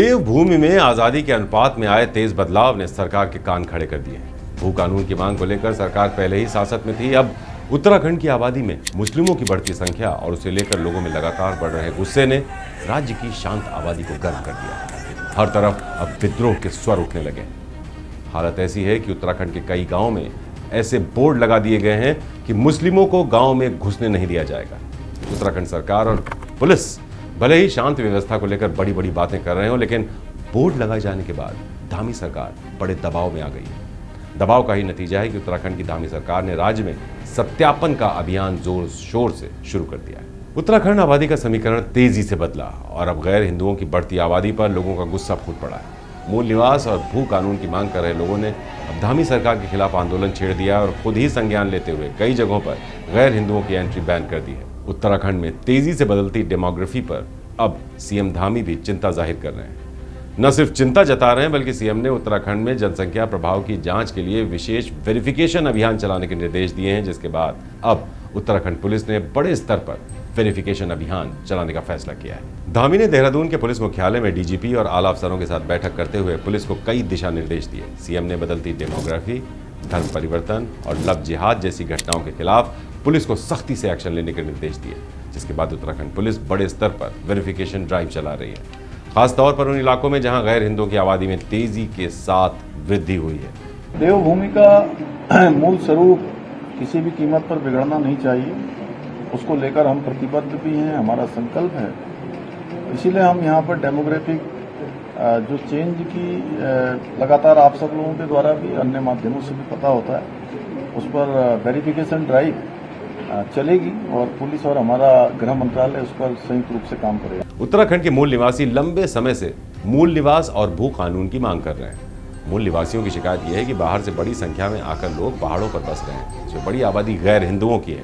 देवभूमि में आजादी के अनुपात में आए तेज बदलाव ने सरकार के कान खड़े कर दिए हैं। भू कानून की मांग को लेकर सरकार पहले ही सासत में थी। अब उत्तराखंड की आबादी में मुस्लिमों की बढ़ती संख्या और उसे लेकर लोगों में लगातार बढ़ रहे गुस्से ने राज्य की शांत आबादी को गर्म कर दिया। हर तरफ अब विद्रोह के स्वर उठने लगे। हालत ऐसी है कि उत्तराखंड के कई गांवों में ऐसे बोर्ड लगा दिए गए हैं कि मुस्लिमों को गांव में घुसने नहीं दिया जाएगा। उत्तराखंड सरकार और पुलिस भले ही शांत व्यवस्था को लेकर बड़ी बड़ी बातें कर रहे हो, लेकिन बोर्ड लगाए जाने के बाद धामी सरकार बड़े दबाव में आ गई है। दबाव का ही नतीजा है कि उत्तराखंड की धामी सरकार ने राज्य में सत्यापन का अभियान जोर शोर से शुरू कर दिया है। उत्तराखंड आबादी का समीकरण तेजी से बदला और अब गैर हिंदुओं की बढ़ती आबादी पर लोगों का गुस्सा फूट पड़ा है। मूल निवास और भू कानून की मांग कर रहे लोगों ने अब धामी सरकार के खिलाफ आंदोलन छेड़ दिया और खुद ही संज्ञान लेते हुए कई जगहों पर गैर हिंदुओं की एंट्री बैन कर दी है। उत्तराखंड में तेजी से बदलती डेमोग्राफी पर अब सीएम धामी भी चिंता जाहिर कर रहे हैं। न सिर्फ चिंता जता रहे हैं बल्कि सीएम ने उत्तराखंड में जनसंख्या प्रभाव की जांच के लिए विशेष वेरिफिकेशन अभियान चलाने के निर्देश दिए हैं, जिसके बाद अब उत्तराखंड पुलिस ने बड़े स्तर पर वेरिफिकेशन अभियान चलाने का फैसला किया है। धामी ने देहरादून के पुलिस मुख्यालय में डीजीपी और आला अफसरों के साथ बैठक करते हुए पुलिस को कई दिशा निर्देश दिए। सीएम ने बदलती डेमोग्राफी, धर्म परिवर्तन और लव जिहाद जैसी घटनाओं के खिलाफ पुलिस को सख्ती से एक्शन लेने के निर्देश दिए, जिसके बाद उत्तराखंड पुलिस बड़े स्तर पर वेरिफिकेशन ड्राइव चला रही है, खासतौर पर उन इलाकों में जहां गैर हिंदुओं की आबादी में तेजी के साथ वृद्धि हुई है। देवभूमि का मूल स्वरूप किसी भी कीमत पर बिगड़ना नहीं चाहिए, उसको लेकर हम प्रतिबद्ध भी हैं, हमारा संकल्प है। इसीलिए हम यहाँ पर डेमोग्राफिक जो चेंज की लगातार आप सब लोगों के द्वारा भी अन्य माध्यमों से भी पता होता है, उस पर वेरिफिकेशन ड्राइव चलेगी और पुलिस और हमारा गृह मंत्रालय उस पर संयुक्त रूप से काम करेगा। उत्तराखंड के मूल निवासी लंबे समय से मूल निवास और भू कानून की मांग कर रहे हैं। मूल निवासियों की शिकायत यह है कि बाहर से बड़ी संख्या में आकर लोग पहाड़ों पर बस रहे हैं, इसमें बड़ी आबादी गैर हिंदुओं की है।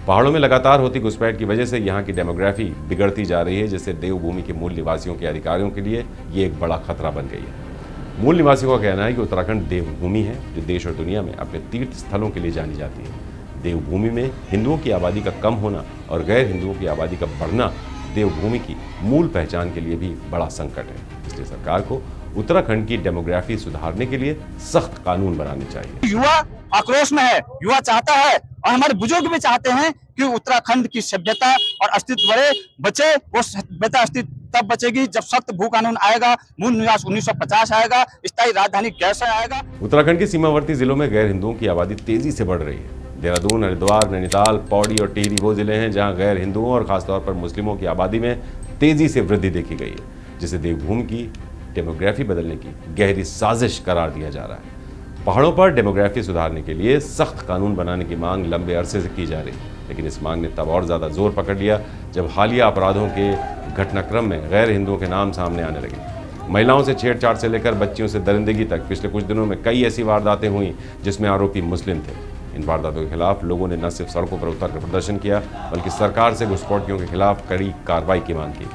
पहाड़ों में लगातार होती घुसपैठ की वजह से यहाँ की डेमोग्राफी बिगड़ती जा रही है, जिससे देवभूमि के मूल निवासियों के अधिकारियों के लिए ये एक बड़ा खतरा बन गई है। मूल निवासियों का कहना है कि उत्तराखंड देवभूमि है जो देश और दुनिया में अपने तीर्थ स्थलों के लिए जानी जाती है। देवभूमि में हिंदुओं की आबादी का कम होना और गैर हिंदुओं की आबादी का बढ़ना देवभूमि की मूल पहचान के लिए भी बड़ा संकट है। इसलिए सरकार को उत्तराखंड की डेमोग्राफी सुधारने के लिए सख्त कानून बनाने चाहिए। युवा आक्रोश में है, युवा चाहता है और हमारे बुजुर्ग भी चाहते हैं कि उत्तराखंड की सभ्यता और अस्तित्व बचे। वो सभ्यता अस्तित्व तब बचेगी जब सख्त भू कानून आएगा, मूल निवास 1950 आएगा, स्थायी राजधानी कैसे आएगा। उत्तराखंड के सीमावर्ती जिलों में गैर हिंदुओं की आबादी तेजी से बढ़ रही है। देहरादून, हरिद्वार, नैनीताल, पौड़ी और टिहरी वो जिले हैं जहां गैर हिंदुओं और खासतौर पर मुस्लिमों की आबादी में तेजी से वृद्धि देखी गई है, जिसे देवभूमि की डेमोग्राफी बदलने की गहरी साजिश करार दिया जा रहा है। पहाड़ों पर डेमोग्राफी सुधारने के लिए सख्त कानून बनाने की मांग लंबे अरसे से की जा रही है, लेकिन इस मांग ने तब और ज्यादा जोर पकड़ लिया जब हालिया अपराधों के घटनाक्रम में गैर हिंदुओं के नाम सामने आने लगे। महिलाओं से छेड़छाड़ से लेकर बच्चियों से दरिंदगी तक पिछले कुछ दिनों में कई ऐसी वारदातें हुई जिसमें आरोपी मुस्लिम थे। इन वारदातों के खिलाफ लोगों ने न सिर्फ सड़कों पर उतरकर प्रदर्शन किया बल्कि सरकार से घुसपैठियों के खिलाफ कड़ी कार्रवाई की मांग की।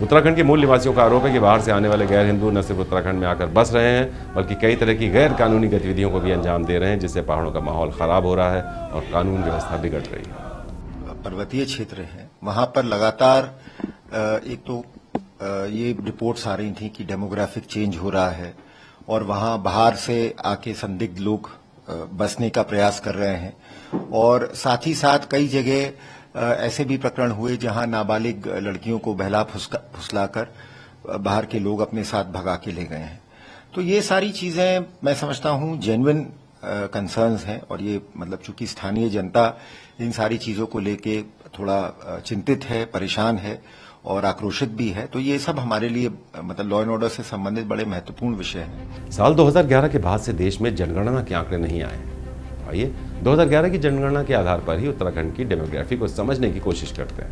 उत्तराखंड के मूल निवासियों का आरोप है कि बाहर से आने वाले गैर हिंदू न सिर्फ उत्तराखंड में आकर बस रहे हैं बल्कि कई तरह की गैर कानूनी गतिविधियों को भी अंजाम दे रहे हैं, जिससे पहाड़ों का माहौल खराब हो रहा है और कानून व्यवस्था बिगड़ रही है। पर्वतीय क्षेत्र है, वहां पर लगातार एक तो ये रिपोर्ट्स आ रही थी कि डेमोग्राफिक चेंज हो रहा है और वहां बाहर से आके संदिग्ध लोग बसने का प्रयास कर रहे हैं और साथ ही साथ कई जगह ऐसे भी प्रकरण हुए जहां नाबालिग लड़कियों को बहला फुसलाकर बाहर के लोग अपने साथ भगा के ले गए हैं। तो ये सारी चीजें मैं समझता हूं जेन्युइन कंसर्न्स हैं और ये मतलब चूंकि स्थानीय जनता इन सारी चीजों को लेके थोड़ा चिंतित है, परेशान है और आक्रोशित भी है, तो ये सब हमारे लिए मतलब लॉ एंड ऑर्डर से संबंधित बड़े महत्वपूर्ण विषय हैं। साल 2011 के बाद से देश में जनगणना के आंकड़े नहीं आए। आइए 2011 की जनगणना के आधार पर ही उत्तराखंड की डेमोग्राफी को समझने की कोशिश करते हैं।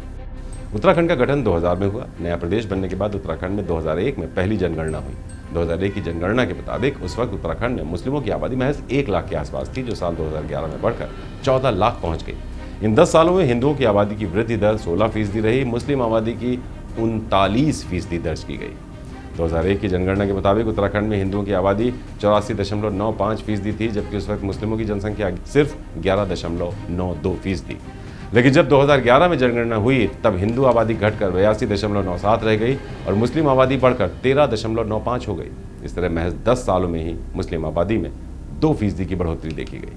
उत्तराखंड का गठन 2000 में हुआ। नया प्रदेश बनने के बाद उत्तराखंड में 2001 में पहली जनगणना हुई। 2001 की जनगणना के मुताबिक उस वक्त उत्तराखंड में मुस्लिमों की आबादी महज 1 लाख के आसपास थी, जो साल 2011 में बढ़कर 14 लाख पहुंच गई। इन 10 सालों में हिंदुओं की आबादी की वृद्धि दर 16% रही, मुस्लिम आबादी की 39% दर्ज की गई। 2001 की जनगणना के मुताबिक उत्तराखंड में हिंदुओं की आबादी 84.95% थी, जबकि उस वक्त मुस्लिमों की जनसंख्या सिर्फ 11.92% थी। लेकिन जब 2011 में जनगणना हुई तब हिंदू आबादी घटकर 82.97 रह गई और मुस्लिम आबादी बढ़कर 13.95 हो गई। इस तरह महज 10 सालों में ही मुस्लिम आबादी में 2% की बढ़ोतरी देखी गई।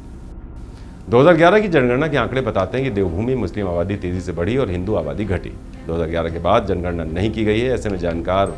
2011 की जनगणना के आंकड़े बताते हैं कि देवभूमि मुस्लिम आबादी तेजी से बढ़ी और हिंदू आबादी घटी। 2011 के बाद जनगणना नहीं की गई है। ऐसे में जानकार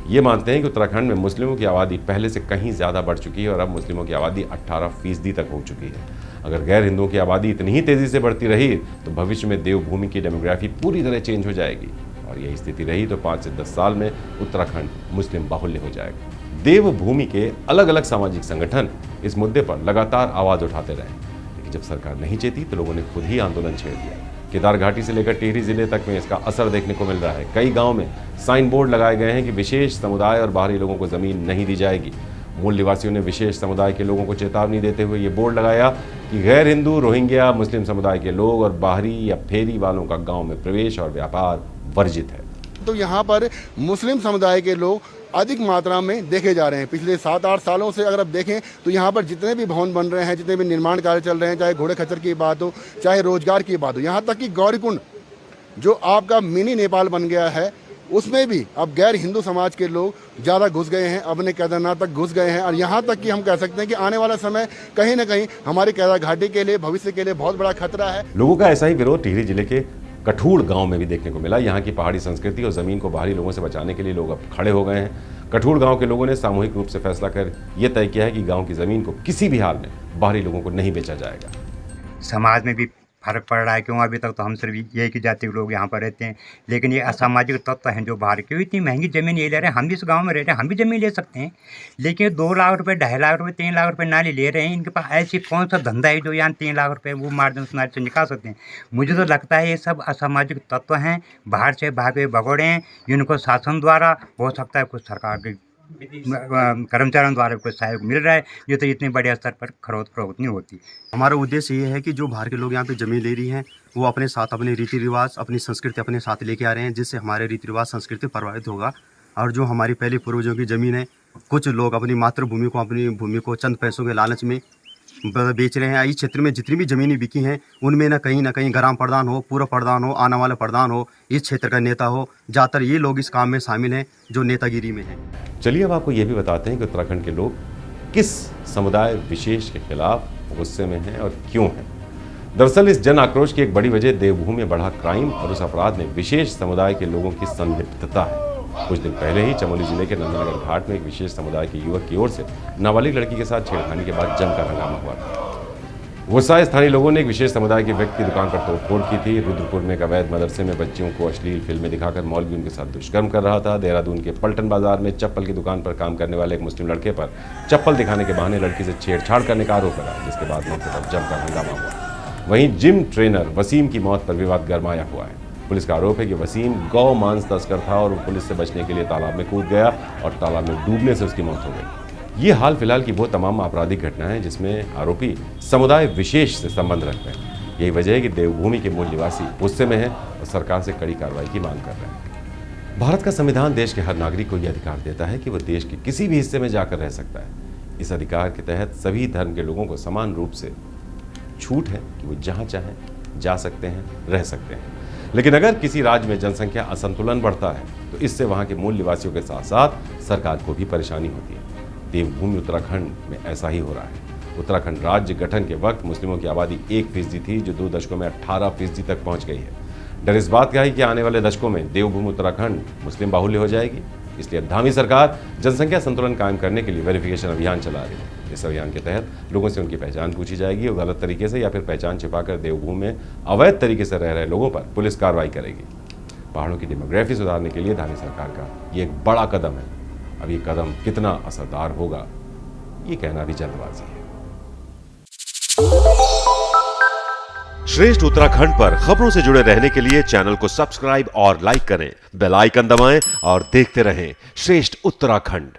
ये मानते हैं कि उत्तराखंड में मुस्लिमों की आबादी पहले से कहीं ज़्यादा बढ़ चुकी है और अब मुस्लिमों की आबादी 18% तक हो चुकी है। अगर गैर हिंदुओं की आबादी इतनी ही तेज़ी से बढ़ती रही तो भविष्य में देवभूमि की डेमोग्राफी पूरी तरह चेंज हो जाएगी और यही स्थिति रही तो 5 से 10 साल में उत्तराखंड मुस्लिम बाहुल्य हो जाएगा। देवभूमि के अलग अलग सामाजिक संगठन इस मुद्दे पर लगातार आवाज़ उठाते रहे, लेकिन जब सरकार नहीं चेती तो लोगों ने खुद ही आंदोलन छेड़ दिया। केदार घाटी से लेकर टिहरी जिले तक में इसका असर देखने को मिल रहा है। कई गांव में साइन बोर्ड लगाए गए हैं कि विशेष समुदाय और बाहरी लोगों को जमीन नहीं दी जाएगी। मूल निवासियों ने विशेष समुदाय के लोगों को चेतावनी देते हुए ये बोर्ड लगाया कि गैर हिंदू, रोहिंग्या, मुस्लिम समुदाय के लोग और बाहरी या फेरी वालों का गाँव में प्रवेश और व्यापार वर्जित है। तो यहाँ पर मुस्लिम समुदाय के लोग अधिक मात्रा में देखे जा रहे हैं। पिछले 7-8 सालों से अगर आप देखें तो यहाँ पर जितने भी भवन बन रहे हैं, जितने भी निर्माण कार्य चल रहे हैं, चाहे घोड़े खच्चर की बात हो, चाहे रोजगार की बात हो, यहाँ तक कि गौरीकुंड जो आपका मिनी नेपाल बन गया है उसमें भी अब गैर हिंदू समाज के लोग ज़्यादा घुस गए हैं, अपने केदारनाथ तक घुस गए हैं। और यहाँ तक कि हम कह सकते हैं कि आने वाला समय कहीं ना कहीं हमारे केदार घाटी के लिए, भविष्य के लिए बहुत बड़ा खतरा है। लोगों का ऐसा ही विरोध टिहरी जिले के कठूड़ गांव में भी देखने को मिला। यहाँ की पहाड़ी संस्कृति और जमीन को बाहरी लोगों से बचाने के लिए लोग अब खड़े हो गए हैं। कठूड़ गांव के लोगों ने सामूहिक रूप से फैसला कर यह तय किया है कि गांव की जमीन को किसी भी हाल में बाहरी लोगों को नहीं बेचा जाएगा। समाज में भी फर्क पड़ रहा है, क्यों अभी तक तो हम सिर्फ एक ही जाति के लोग यहाँ पर रहते हैं, लेकिन ये असामाजिक तत्व हैं जो बाहर क्यों इतनी महंगी ज़मीन ये ले रहे हैं। हम भी इस गांव में रह रहे हैं, हम भी ज़मीन ले सकते हैं, लेकिन 2 लाख रुपए, 2.5 लाख रुपए, 3 लाख रुपए नाली ले रहे हैं। इनके पास ऐसी कौन सा धंधा है जो यहाँ 3 लाख रुपए वो मार्जिन नाली से निकाल सकते हैं। मुझे तो लगता है ये सब असामाजिक तत्व हैं, बाहर से भागे भगोड़े हैं, जिनको शासन द्वारा हो सकता है कुछ सरकार के कर्मचारियों द्वारा कुछ सहयोग मिल रहा है, जो तो इतने बड़े स्तर पर खरोद फरोख्त नहीं होती। हमारा उद्देश्य ये है कि जो बाहर के लोग यहाँ पे ज़मीन ले रही हैं वो अपने साथ अपने रीति रिवाज, अपनी संस्कृति अपने साथ लेके आ रहे हैं, जिससे हमारे रीति रिवाज संस्कृति प्रभावित होगा। और जो हमारी पहले पूर्वजों की ज़मीन है, कुछ लोग अपनी मातृभूमि को, अपनी भूमि को चंद पैसों के लालच में बेच रहे हैं। इस क्षेत्र में जितनी भी ज़मीनें बिकी हैं उनमें ना कहीं ग्राम प्रधान हो, पूर्व प्रधान हो, आने वाला प्रधान हो, इस क्षेत्र का नेता हो, ज़्यादातर ये लोग इस काम में शामिल हैं जो नेतागिरी में हैं। चलिए अब आपको ये भी बताते हैं कि उत्तराखंड के लोग किस समुदाय विशेष के खिलाफ गुस्से में हैं और क्यों हैं। दरअसल इस जन आक्रोश की एक बड़ी वजह देवभूमि में बढ़ा क्राइम और उस अपराध में विशेष समुदाय के लोगों की संलिप्तता है। कुछ दिन पहले ही चमोली जिले के नंदनगर घाट में एक विशेष समुदाय के युवक की ओर से नाबालिग लड़की के साथ छेड़खानी के बाद जमकर हंगामा हुआ था। गुस्साए स्थानीय लोगों ने एक विशेष समुदाय के व्यक्ति की दुकान पर तोड़फोड़ की थी। रुद्रपुर में एक अवैध मदरसे में बच्चियों को अश्लील फिल्में दिखाकर मौलवी उनके साथ दुष्कर्म कर रहा था। देहरादून के पलटन बाजार में चप्पल की दुकान पर काम करने वाले एक मुस्लिम लड़के पर चप्पल दिखाने के बहाने लड़की से छेड़छाड़ करने का आरोप लगा, जिसके बाद मौके पर जमकर हंगामा हुआ। वहीं जिम ट्रेनर वसीम की मौत पर विवाद गरमाया हुआ है। पुलिस का आरोप है कि वसीम गौ मांस तस्कर था और पुलिस से बचने के लिए तालाब में कूद गया और तालाब में डूबने से उसकी मौत हो गई। ये हाल फिलहाल की वो तमाम आपराधिक घटनाएं हैं जिसमें आरोपी समुदाय विशेष से संबंध रखते हैं। यही वजह है कि देवभूमि के मूल निवासी गुस्से में हैं और सरकार से कड़ी कार्रवाई की मांग कर रहे हैं। भारत का संविधान देश के हर नागरिक को यह अधिकार देता है कि वह देश के किसी भी हिस्से में जाकर रह सकता है। इस अधिकार के तहत सभी धर्म के लोगों को समान रूप से छूट है कि वो जहाँ चाहें जा सकते हैं, रह सकते हैं। लेकिन अगर किसी राज्य में जनसंख्या असंतुलन बढ़ता है तो इससे वहाँ के मूल निवासियों के साथ साथ सरकार को भी परेशानी होती है। देवभूमि उत्तराखंड में ऐसा ही हो रहा है। उत्तराखंड राज्य गठन के वक्त मुस्लिमों की आबादी 1% थी, जो 2 दशकों में 18% तक पहुँच गई है। डर इस बात का है कि आने वाले दशकों में देवभूमि उत्तराखंड मुस्लिम बाहुल्य हो जाएगी। इसलिए धामी सरकार जनसंख्या संतुलन कायम करने के लिए वेरिफिकेशन अभियान चला रही है। इस अभियान के तहत लोगों से उनकी पहचान पूछी जाएगी और गलत तरीके से या फिर पहचान छिपाकर देवभूमि में अवैध तरीके से रह रहे लोगों पर पुलिस कार्रवाई करेगी। पहाड़ों की डेमोग्राफी सुधारने के लिए धामी सरकार का ये एक बड़ा कदम है। अब ये कदम कितना असरदार होगा ये कहना भी जल्दबाजी है। श्रेष्ठ उत्तराखंड पर खबरों से जुड़े रहने के लिए चैनल को सब्सक्राइब और लाइक करें, बेल आइकन दबाएं और देखते रहें श्रेष्ठ उत्तराखंड।